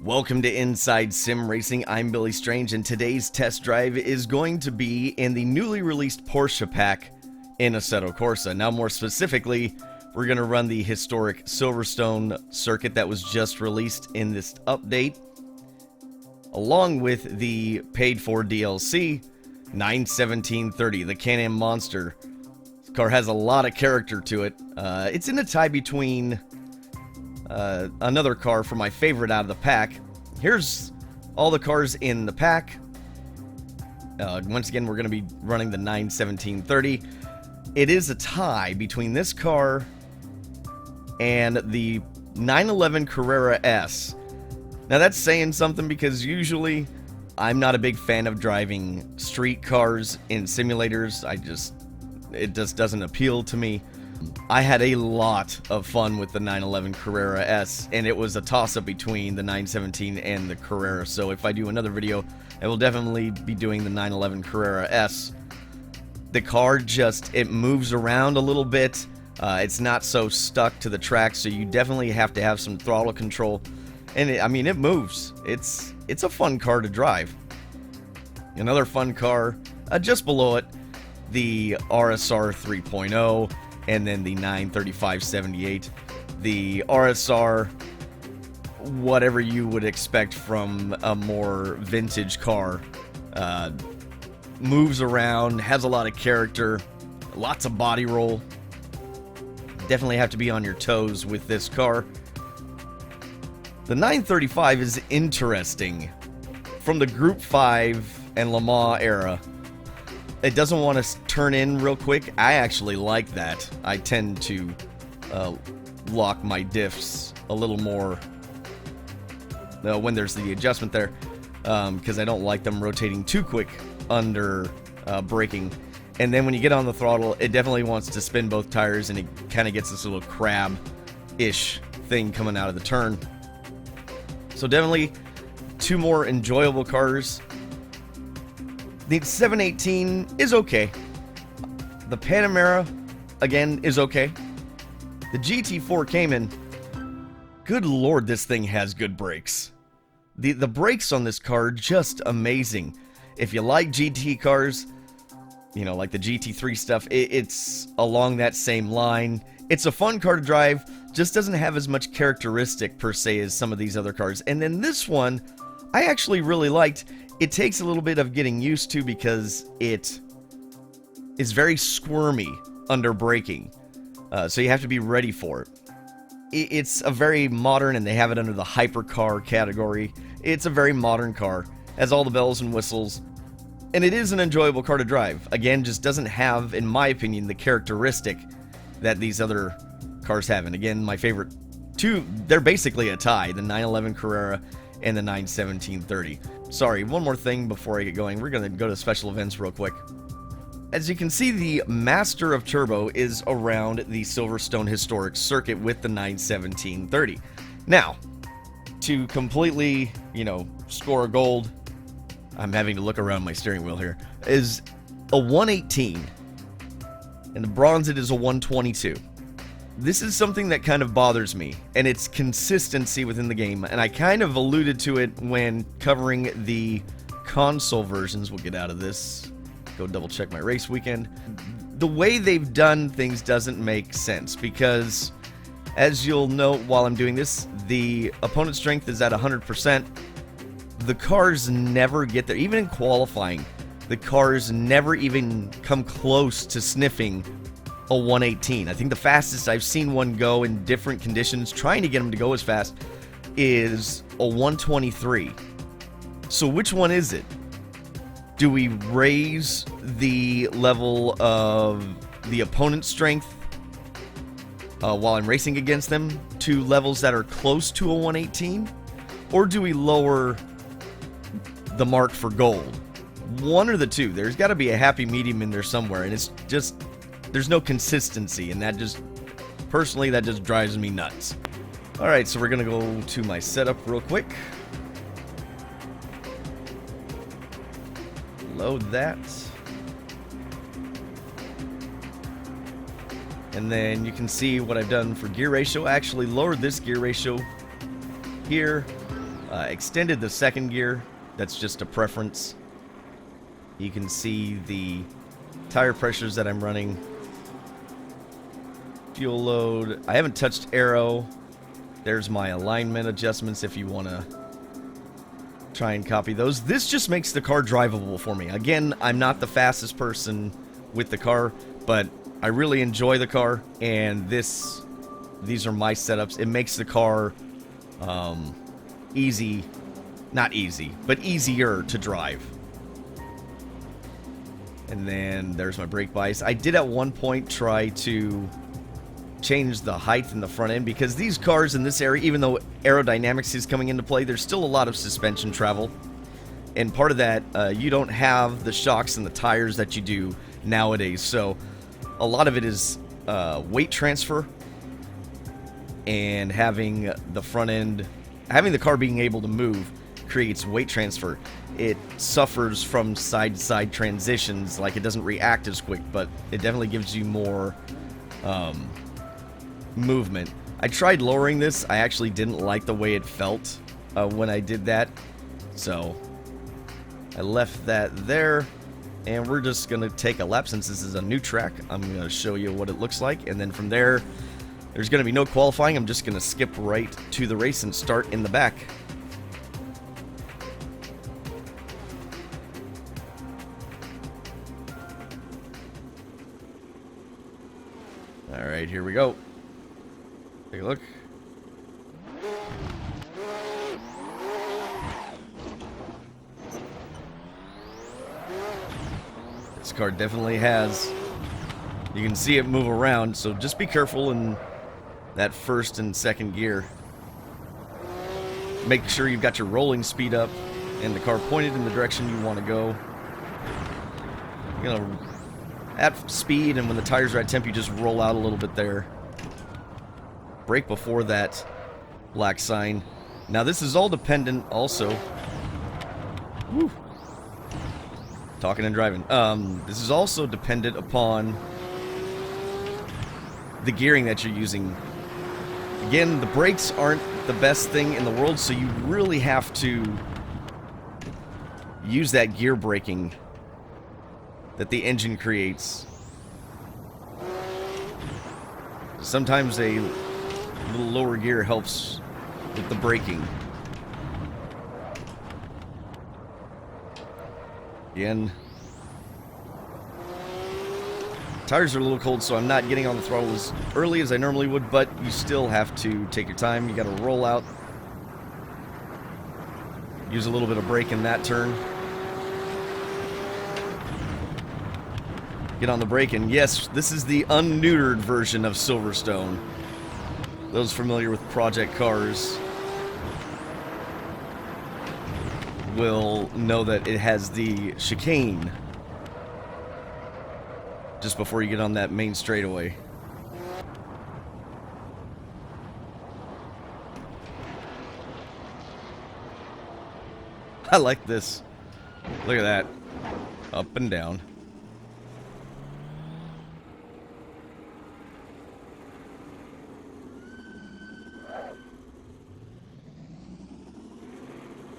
Welcome to Inside Sim Racing. I'm Billy Strange, and today's test drive is going to be in the newly released Porsche pack in Assetto Corsa. Now, more specifically, we're going to run the historic Silverstone circuit that was just released in this update, along with the paid-for DLC, 91730, the Can-Am Monster. This car has a lot of character to it. It's in a tie between another car for my favorite out of the pack. Here's all the cars in the pack. Once again, we're going to be running the 91730. It is a tie between this car and the 911 Carrera S. Now that's saying something, because usually I'm not a big fan of driving street cars in simulators. It just doesn't appeal to me. I had a lot of fun with the 911 Carrera S, and it was a toss-up between the 917 and the Carrera. So if I do another video, I will definitely be doing the 911 Carrera S. The car it moves around a little bit. It's not so stuck to the track, so you definitely have to have some throttle control. And it moves. It's a fun car to drive. Another fun car, just below it, the RSR 3.0. And then the 93578, the RSR, whatever you would expect from a more vintage car. Moves around, has a lot of character, lots of body roll. Definitely have to be on your toes with this car. The 935 is interesting. From the Group 5 and Le Mans era, it doesn't want to turn in real quick. I actually like that. I tend to lock my diffs a little more when there's the adjustment there, because I don't like them rotating too quick under braking. And then when you get on the throttle, it definitely wants to spin both tires, and it kind of gets this little crab-ish thing coming out of the turn. So definitely two more enjoyable cars. The 718 is okay. The Panamera, again, is okay. The GT4 Cayman, good lord, this thing has good brakes. The brakes on this car, just amazing. If you like GT cars, like the GT3 stuff, it's along that same line. It's a fun car to drive, just doesn't have as much characteristic per se as some of these other cars. And then this one, I actually really liked. It takes a little bit of getting used to, because it is very squirmy under braking. So you have to be ready for it. It's a very modern, and they have it under the hypercar category. It's a very modern car, has all the bells and whistles, and it is an enjoyable car to drive. Again, just doesn't have, in my opinion, the characteristic that these other cars have. And again, my favorite two, they're basically a tie, the 911 Carrera and the 91730. Sorry, one more thing before I get going. We're going to go to special events real quick. As you can see, the Master of Turbo is around the Silverstone Historic Circuit with the 91730. Now, to completely, score a gold, I'm having to look around my steering wheel here, is a 118. And the bronze, it is a 122. This is something that kind of bothers me, and it's consistency within the game, and I kind of alluded to it when covering the console versions. We'll get out of this, go double check my race weekend. The way they've done things doesn't make sense, because as you'll note while I'm doing this, the opponent strength is at 100%. The cars never get there. Even in qualifying, the cars never even come close to sniffing a 118. I think the fastest I've seen one go in different conditions, trying to get them to go as fast, is a 123. So which one is it? Do we raise the level of the opponent's strength while I'm racing against them to levels that are close to a 118? Or do we lower the mark for gold? One or the two. There's got to be a happy medium in there somewhere, and it's just, there's no consistency, and that just drives me nuts. Alright, so we're going to go to my setup real quick. Load that. And then you can see what I've done for gear ratio. I actually lowered this gear ratio here Extended the second gear. That's just a preference. You can see the tire pressures that I'm running. Fuel load. I haven't touched aero. There's my alignment adjustments if you want to try and copy those. This just makes the car drivable for me. Again, I'm not the fastest person with the car, but I really enjoy the car, and these are my setups. It makes the car easy, not easy, but easier to drive. And then there's my brake bias. I did at one point try to change the height in the front end, because these cars in this area, even though aerodynamics is coming into play, there's still a lot of suspension travel. And part of that, you don't have the shocks and the tires that you do nowadays. So a lot of it is weight transfer, and having the front end, having the car being able to move creates weight transfer. It suffers from side-to-side transitions, like it doesn't react as quick, but it definitely gives you more movement. I tried lowering this. I actually didn't like the way it felt when I did that, so I left that there, and we're just going to take a lap. Since this is a new track, I'm going to show you what it looks like, and then from there, there's going to be no qualifying. I'm just going to skip right to the race and start in the back. Alright, here we go. Take a look. This car definitely has, you can see it move around, so just be careful in that first and second gear. Make sure you've got your rolling speed up and the car pointed in the direction you want to go. You're gonna, at speed, and when the tires are at temp, you just roll out a little bit there. Brake before that black sign. Now this is all dependent also. Woo. Talking and driving. This is also dependent upon the gearing that you're using. Again, the brakes aren't the best thing in the world, so you really have to use that gear braking that the engine creates. Sometimes a little lower gear helps with the braking. Again, tires are a little cold, so I'm not getting on the throttle as early as I normally would, but you still have to take your time. You got to roll out. Use a little bit of brake in that turn. Get on the brake, and yes, this is the unneutered version of Silverstone. Those familiar with project cars will know that it has the chicane just before you get on that main straightaway. I like this. Look at that. Up and down.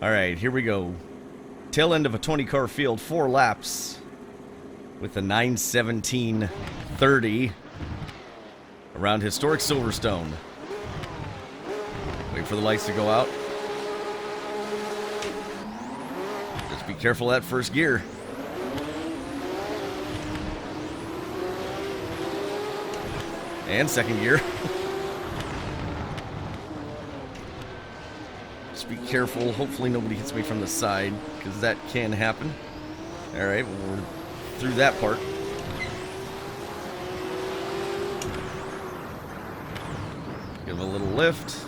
Alright, here we go. Tail end of a 20-car field, 4 laps with a 9:17:30 around historic Silverstone. Wait for the lights to go out. Just be careful that first gear. And second gear. Just be careful. Hopefully nobody hits me from the side, because that can happen. Alright, well, we're through that part. Give a little lift.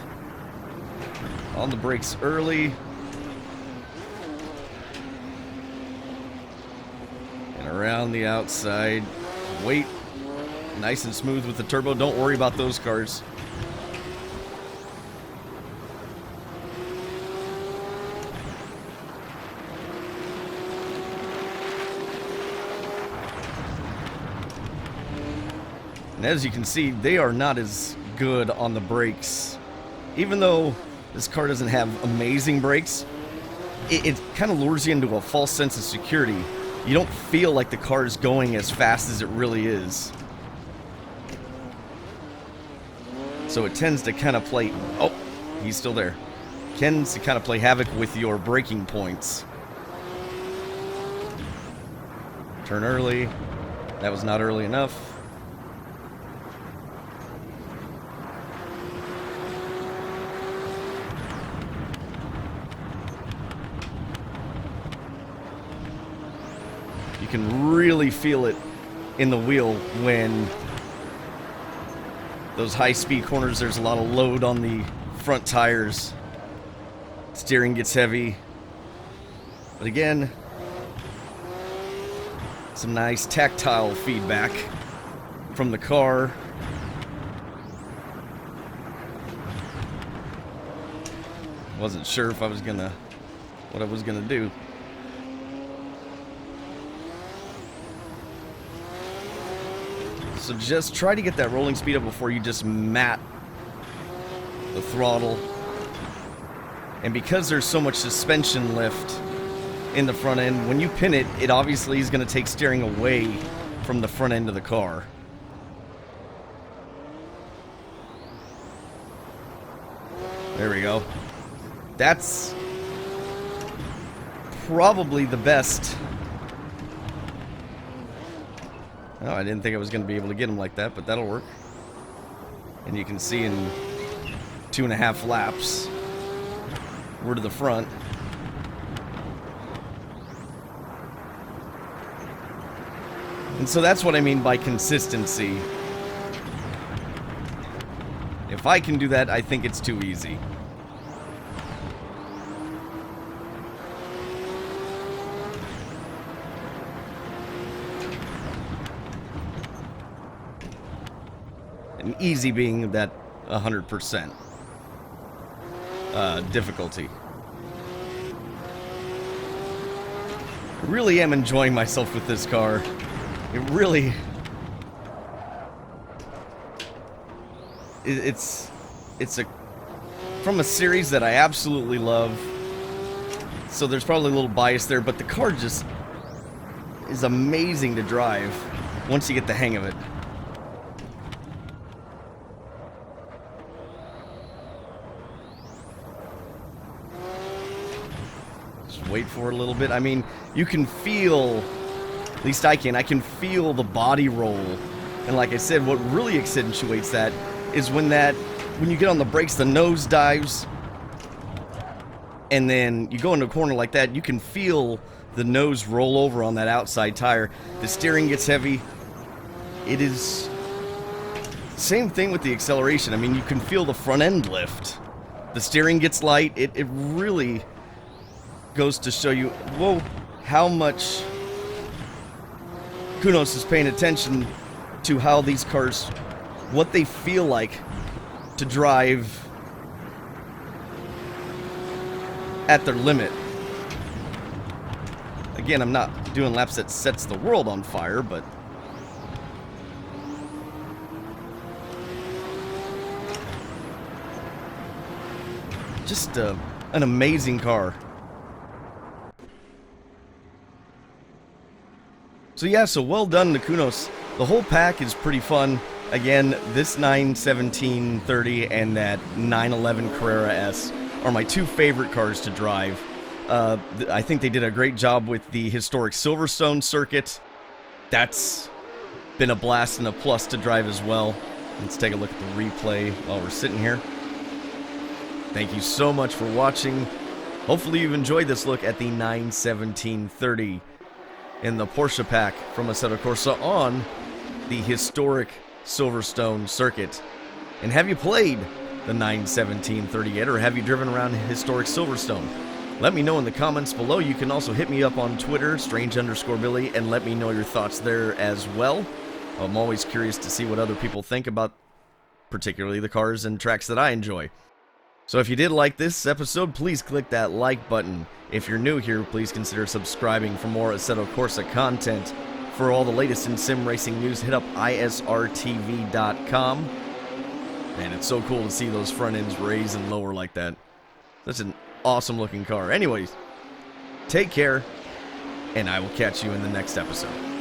On the brakes early. And around the outside. Wait. Nice and smooth with the turbo. Don't worry about those cars. And as you can see, they are not as good on the brakes. Even though this car doesn't have amazing brakes, it kind of lures you into a false sense of security. You don't feel like the car is going as fast as it really is. So it tends to kind of play... Oh, he's still there. Tends to kind of play havoc with your braking points. Turn early. That was not early enough. You can really feel it in the wheel when those high-speed corners, there's a lot of load on the front tires. Steering gets heavy. But again, some nice tactile feedback from the car. Wasn't sure if I was gonna, what I was gonna do. So just try to get that rolling speed up before you just mat the throttle. And because there's so much suspension lift in the front end, when you pin it, it obviously is going to take steering away from the front end of the car. There we go. That's probably the best. Oh, I didn't think I was going to be able to get him like that, but that'll work. And you can see in 2.5 laps, we're to the front. And so that's what I mean by consistency. If I can do that, I think it's too easy. And easy being that 100% difficulty. I really am enjoying myself with this car. It really... It's a... from a series that I absolutely love. So there's probably a little bias there, but the car just is amazing to drive once you get the hang of it. Wait for it a little bit. I mean, you can feel, at least I can feel the body roll. And like I said, what really accentuates that is when you get on the brakes, the nose dives, and then you go into a corner like that, you can feel the nose roll over on that outside tire. The steering gets heavy. It is same thing with the acceleration. I mean, you can feel the front end lift. The steering gets light. It really goes to show you, whoa, how much Kunos is paying attention to how these cars, what they feel like to drive at their limit. Again, I'm not doing laps that sets the world on fire, but just an amazing car. So yeah, so well done to Kunos. The whole pack is pretty fun. Again, this 91730 and that 911 Carrera S are my two favorite cars to drive. I think they did a great job with the historic Silverstone circuit. That's been a blast and a plus to drive as well. Let's take a look at the replay while we're sitting here. Thank you so much for watching. Hopefully you've enjoyed this look at the 91730 in the Porsche pack from Assetto Corsa on the historic Silverstone circuit. And have you played the 91730 yet, or have you driven around historic Silverstone? Let me know in the comments below. You can also hit me up on Twitter, strange_Billy, and let me know your thoughts there as well. I'm always curious to see what other people think about particularly the cars and tracks that I enjoy. So if you did like this episode, please click that like button. If you're new here, please consider subscribing for more Assetto Corsa content. For all the latest in sim racing news, hit up isrtv.com. Man, it's so cool to see those front ends raise and lower like that. Such an awesome looking car. Anyways, take care, and I will catch you in the next episode.